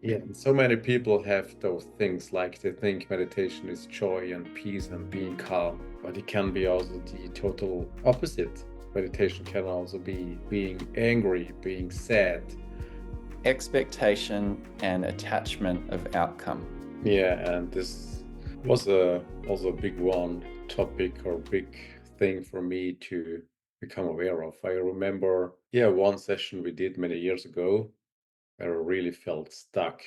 Yeah, and so many people have those things like they think meditation is joy and peace and being calm, but it can be also the total opposite. Meditation can also be being angry, being sad. Expectation and attachment of outcome. Yeah, and this was also a big one topic or big thing for me to become aware of. I remember, one session we did many years ago where I really felt stuck.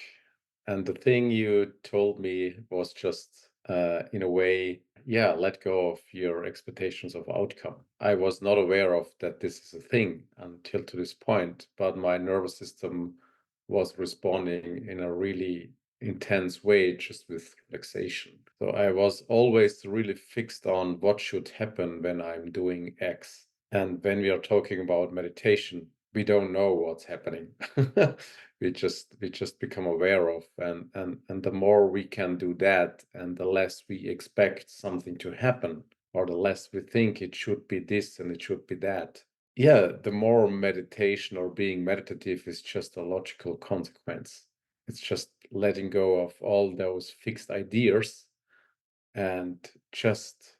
And the thing you told me was just, in a way, let go of your expectations of outcome. I was not aware of that this is a thing until to this point, but my nervous system was responding in a really intense way just with relaxation. So I was always really fixed on what should happen when I'm doing X. And when we are talking about meditation, we don't know what's happening. We just become aware of, and the more we can do that, and the less we expect something to happen, or the less we think it should be this and it should be that, the more meditation or being meditative is just a logical consequence. It's just letting go of all those fixed ideas and just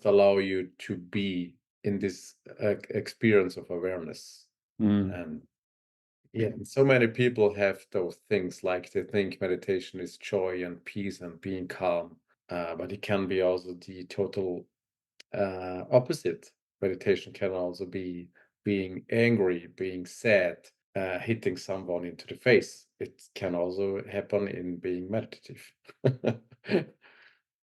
allow you to be in this experience of awareness. Mm. And and so many people have those things like they think meditation is joy and peace and being calm, but it can be also the total opposite. Meditation can also be being angry, being sad, hitting someone into the face. It can also happen in being meditative.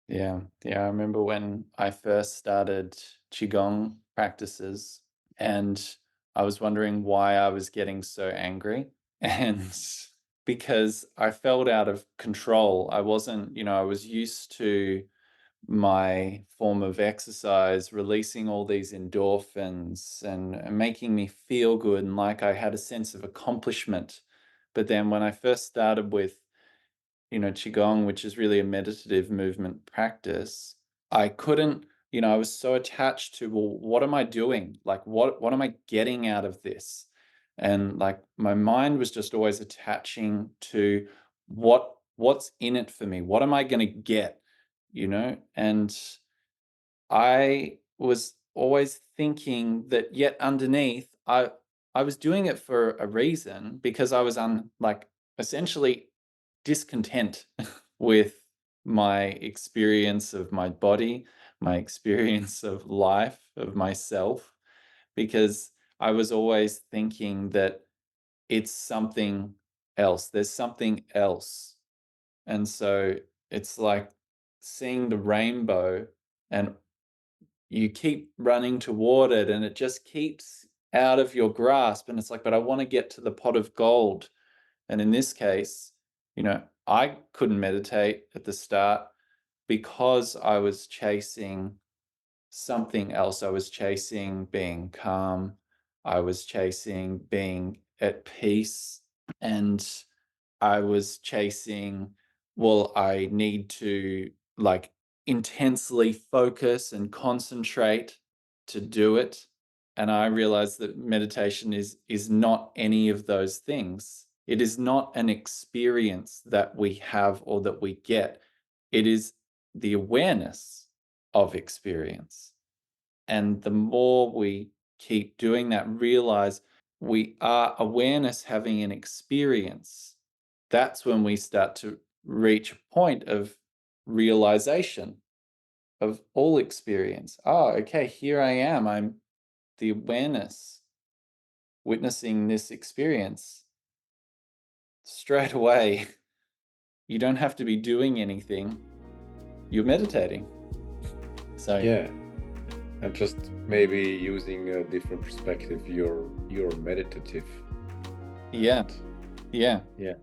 Yeah. Yeah. I remember when I first started Qigong practices and I was wondering why I was getting so angry. And because I felt out of control. I wasn't, I was used to my form of exercise releasing all these endorphins and making me feel good and like I had a sense of accomplishment. But then when I first started with Qigong, which is really a meditative movement practice, I couldn't, I was so attached to, well, what am I doing? Like, what am I getting out of this? And like my mind was just always attaching to what's in it for me? What am I going to get? And I was always thinking that yet underneath, I was doing it for a reason because I was essentially discontent with my experience of my body, my experience of life, of myself, because I was always thinking that it's something else. There's something else. And so it's like seeing the rainbow and you keep running toward it and it just keeps out of your grasp. And it's like, but I want to get to the pot of gold. And in this case, I couldn't meditate at the start because I was chasing something else. I was chasing being calm. I was chasing being at peace. And I was chasing, well, I need to like intensely focus and concentrate to do it. And I realized that meditation is not any of those things. It is not an experience that we have or that we get. It is the awareness of experience. And the more we keep doing that, realize we are awareness having an experience, that's when we start to reach a point of realization of all experience. Oh, okay, here I am. I'm the awareness witnessing this experience. Straight away, you don't have to be doing anything. You're meditating. So, Yeah, and just maybe using a different perspective, you're meditative. yeah, yeah. Yeah.